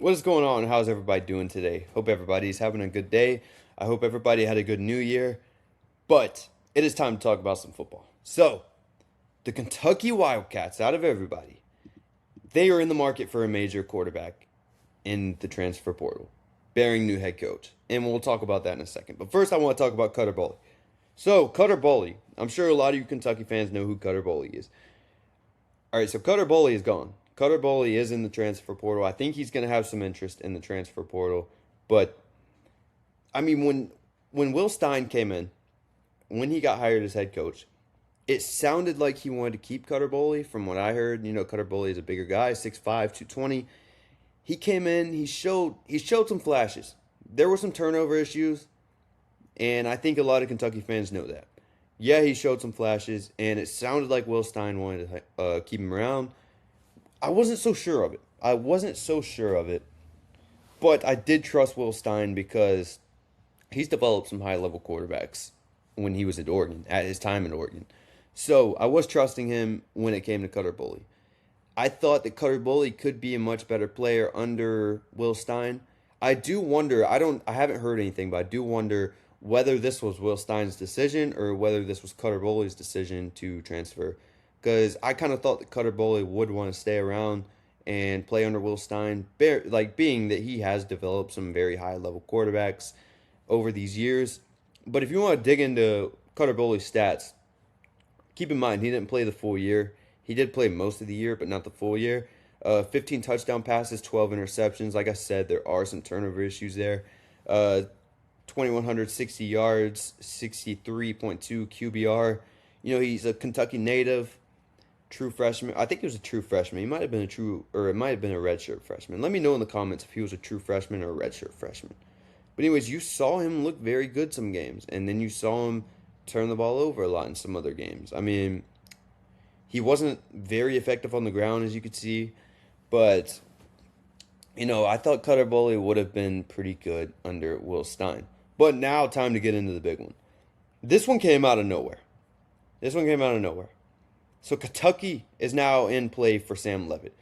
What is going on? How's everybody doing today? Hope everybody's having a good day. I hope everybody had a good new year. But it is time to talk about some football. So, the Kentucky Wildcats, out of everybody, they are in the market for a major quarterback in the transfer portal, bearing new head coach. And we'll talk about that in a second. But first, I want to talk about Cutter Boley. So, Cutter Boley, I'm sure a lot of you Kentucky fans know who Cutter Boley is. All right, so Cutter Boley is gone. Cutter Boley is in the transfer portal. I think he's going to have some interest in the transfer portal. But, I mean, when Will Stein came in, when he got hired as head coach, it sounded like he wanted to keep Cutter Boley. From what I heard, Cutter Boley is a bigger guy, 6'5", 220. He came in, he showed some flashes. There were some turnover issues, and I think a lot of Kentucky fans know that. Yeah, he showed some flashes, and it sounded like Will Stein wanted to keep him around. I wasn't so sure of it. But I did trust Will Stein because he's developed some high-level quarterbacks when he was at Oregon, at his time at Oregon. So I was trusting him when it came to Cutter Boley. I thought that Cutter Boley could be a much better player under Will Stein. I do wonder, I haven't heard anything, but I do wonder whether this was Will Stein's decision or whether this was Cutter Boley's decision to transfer. Because I kind of thought that Cutter Boley would want to stay around and play under Will Stein, being that he has developed some very high-level quarterbacks over these years. But if you want to dig into Cutter Boley's stats, keep in mind he didn't play the full year. He did play most of the year, but not the full year. 15 touchdown passes, 12 interceptions. Like I said, there are some turnover issues there. 2,160 yards, 63.2 QBR. He's a Kentucky native, true freshman. I think he was a true freshman. He might have been it might have been a redshirt freshman. Let me know in the comments if he was a true freshman or a redshirt freshman. But anyways, you saw him look very good some games, and then you saw him turn the ball over a lot in some other games. I mean, he wasn't very effective on the ground, as you could see, but, I thought Cutter Boley would have been pretty good under Will Stein. But now, time to get into the big one. This one came out of nowhere. So Kentucky is now in play for Sam Leavitt.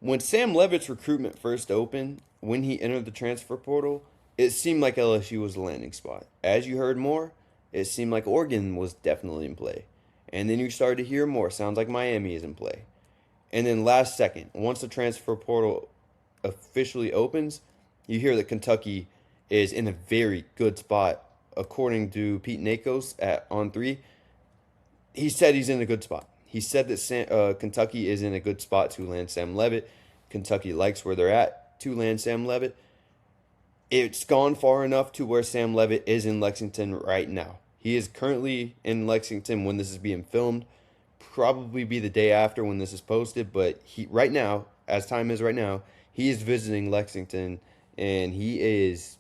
When Sam Leavitt's recruitment first opened, when he entered the transfer portal, it seemed like LSU was the landing spot. As you heard more, it seemed like Oregon was definitely in play. And then you started to hear more. Sounds like Miami is in play. And then last second, once the transfer portal officially opens, you hear that Kentucky is in a very good spot. According to Pete Nakos at On3, he said he's in a good spot. He said that Kentucky is in a good spot to land Sam Leavitt. Kentucky likes where they're at to land Sam Leavitt. It's gone far enough to where Sam Leavitt is in Lexington right now. He is currently in Lexington when this is being filmed. Probably be the day after when this is posted, but right now, as time is right now, he is visiting Lexington, and he's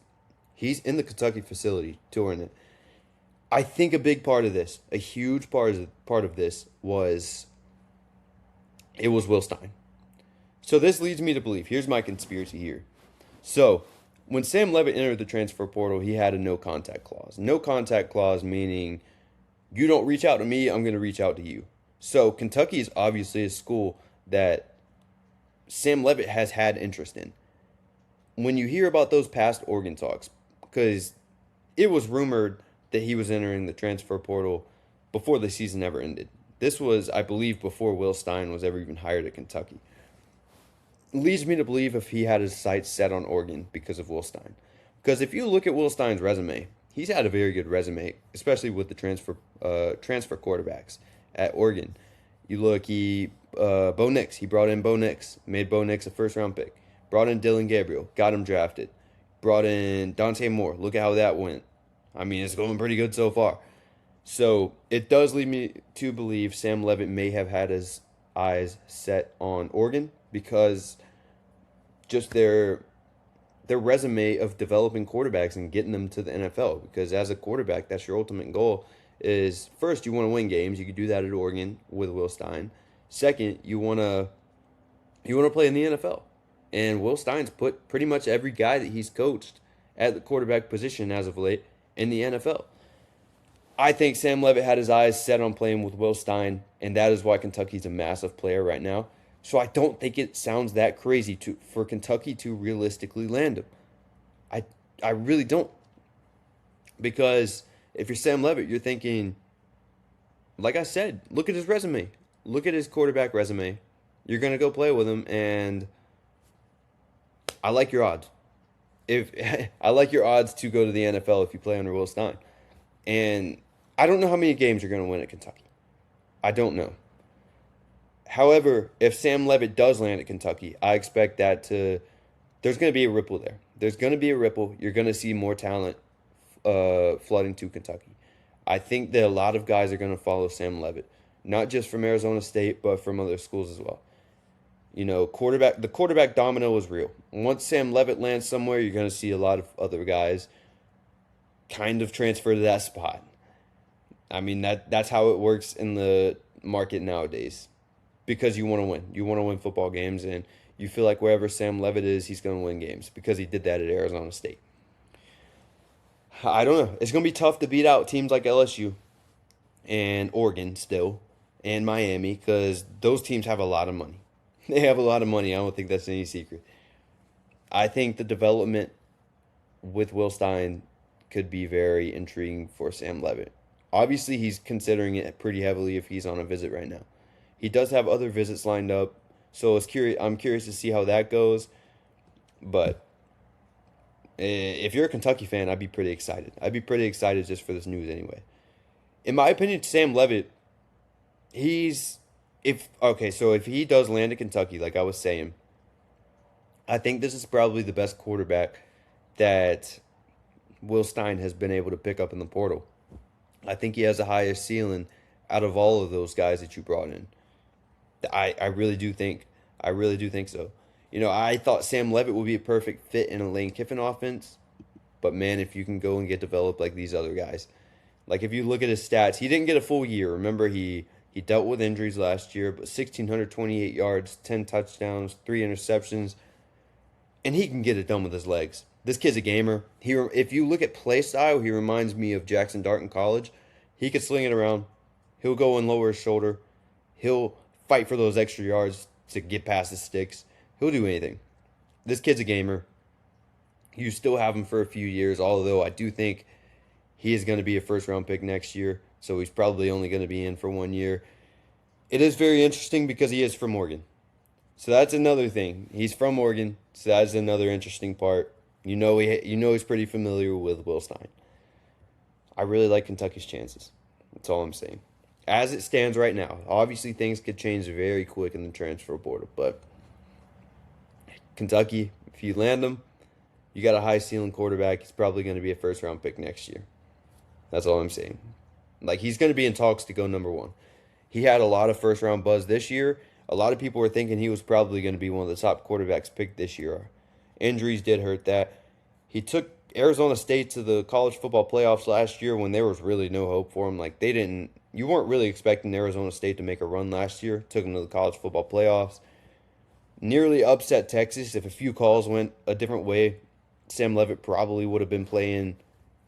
in the Kentucky facility touring it. I think a big part of this, a huge part of this was Will Stein. So this leads me to believe, here's my conspiracy here. So when Sam Leavitt entered the transfer portal, he had a no contact clause. No contact clause meaning you don't reach out to me, I'm going to reach out to you. So Kentucky is obviously a school that Sam Leavitt has had interest in. When you hear about those past Oregon talks, because it was rumored that he was entering the transfer portal before the season ever ended. This was, I believe, before Will Stein was ever even hired at Kentucky. Leads me to believe if he had his sights set on Oregon because of Will Stein. Because if you look at Will Stein's resume, he's had a very good resume, especially with the transfer quarterbacks at Oregon. You look, Bo Nix, he brought in Bo Nix, made Bo Nix a first-round pick. Brought in Dylan Gabriel, got him drafted. Brought in Dante Moore, look at how that went. I mean, it's going pretty good so far. So it does lead me to believe Sam Leavitt may have had his eyes set on Oregon because just their resume of developing quarterbacks and getting them to the NFL. Because as a quarterback, that's your ultimate goal. Is first you want to win games. You could do that at Oregon with Will Stein. Second, you want to play in the NFL. And Will Stein's put pretty much every guy that he's coached at the quarterback position as of late in the NFL. I think Sam Leavitt had his eyes set on playing with Will Stein, and that is why Kentucky's a massive player right now. So I don't think it sounds that crazy for Kentucky to realistically land him. I I really don't, because if you're Sam Leavitt, you're thinking, like I said, look at his resume, look at his quarterback resume. You're gonna go play with him, and I like your odds. If I like your odds to go to the NFL if you play under Will Stein, and I don't know how many games you're gonna win at Kentucky. I don't know. However, if Sam Leavitt does land at Kentucky, I expect that to there's going to be a ripple there. There's going to be a ripple. You're going to see more talent flooding to Kentucky. I think that a lot of guys are going to follow Sam Leavitt, not just from Arizona State, but from other schools as well. You know, the quarterback domino is real. Once Sam Leavitt lands somewhere, you're going to see a lot of other guys kind of transfer to that spot. I mean, that's how it works in the market nowadays, because you want to win. You want to win football games, and you feel like wherever Sam Leavitt is, he's going to win games because he did that at Arizona State. I don't know. It's going to be tough to beat out teams like LSU and Oregon still and Miami, because those teams have a lot of money. They have a lot of money. I don't think that's any secret. I think the development with Will Stein could be very intriguing for Sam Leavitt. Obviously, he's considering it pretty heavily if he's on a visit right now. He does have other visits lined up, so I'm curious to see how that goes. But if you're a Kentucky fan, I'd be pretty excited. I'd be pretty excited just for this news anyway. In my opinion, Sam Leavitt, so if he does land at Kentucky, like I was saying, I think this is probably the best quarterback that Will Stein has been able to pick up in the portal. I think he has the highest ceiling out of all of those guys that you brought in. I really do think so. You know, I thought Sam Leavitt would be a perfect fit in a Lane Kiffin offense, but man, if you can go and get developed like these other guys, like if you look at his stats, he didn't get a full year. Remember, he dealt with injuries last year, but 1,628 yards, 10 touchdowns, 3 interceptions, and he can get it done with his legs. This kid's a gamer. If you look at play style, he reminds me of Jackson Dart in college. He could sling it around. He'll go and lower his shoulder. He'll fight for those extra yards to get past the sticks. He'll do anything. This kid's a gamer. You still have him for a few years, although I do think he is going to be a first-round pick next year, so he's probably only going to be in for 1 year. It is very interesting because he is from Oregon. So that's another thing. He's from Oregon, so that's another interesting part. You know he's pretty familiar with Will Stein. I really like Kentucky's chances. That's all I'm saying. As it stands right now, obviously things could change very quick in the transfer portal, but Kentucky, if you land him, you got a high ceiling quarterback. He's probably going to be a first round pick next year. That's all I'm saying. Like, he's going to be in talks to go number one. He had a lot of first round buzz this year. A lot of people were thinking he was probably going to be one of the top quarterbacks picked this year. Injuries did hurt that. He took Arizona State to the college football playoffs last year when there was really no hope for him. Like, you weren't really expecting Arizona State to make a run last year. Took them to the college football playoffs. Nearly upset Texas. If a few calls went a different way, Sam Leavitt probably would have been playing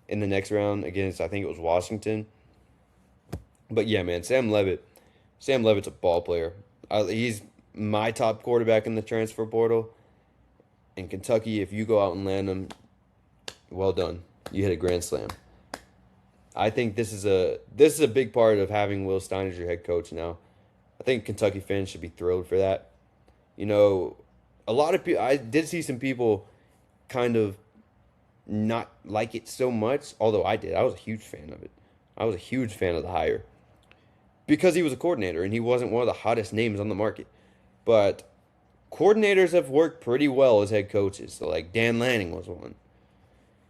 in the next round against, I think it was Washington. But yeah, man, Sam Leavitt's a ball player. He's my top quarterback in the transfer portal. In Kentucky, if you go out and land him, well done. You hit a grand slam. I think this is a big part of having Will Stein as your head coach now. I think Kentucky fans should be thrilled for that. You know, a lot of people, I did see some people kind of not like it so much, although I did. I was a huge fan of it. I was a huge fan of the hire because he was a coordinator and he wasn't one of the hottest names on the market. But coordinators have worked pretty well as head coaches. So, like, Dan Lanning was one.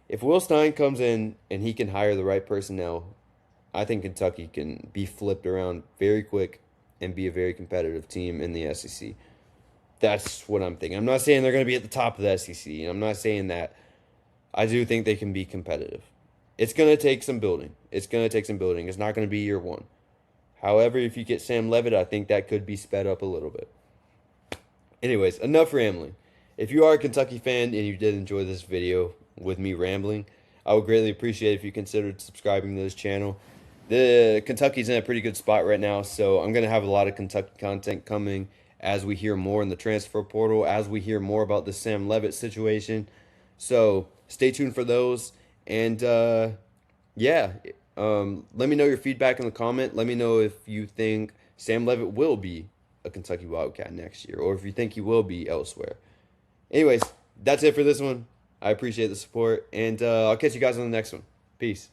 If Will Stein comes in and he can hire the right personnel, I think Kentucky can be flipped around very quick and be a very competitive team in the SEC. That's what I'm thinking. I'm not saying they're going to be at the top of the SEC. I'm not saying that. I do think they can be competitive. It's going to take some building. It's not going to be year one. However, if you get Sam Leavitt, I think that could be sped up a little bit. Anyways, enough rambling. If you are a Kentucky fan and you did enjoy this video with me rambling, I would greatly appreciate it if you considered subscribing to this channel. Kentucky's in a pretty good spot right now, so I'm going to have a lot of Kentucky content coming as we hear more in the transfer portal, as we hear more about the Sam Leavitt situation. So stay tuned for those. And yeah, let me know your feedback in the comment. Let me know if you think Sam Leavitt will be a Kentucky Wildcat next year, or if you think he will be elsewhere. Anyways, that's it for this one. I appreciate the support, and I'll catch you guys on the next one. Peace.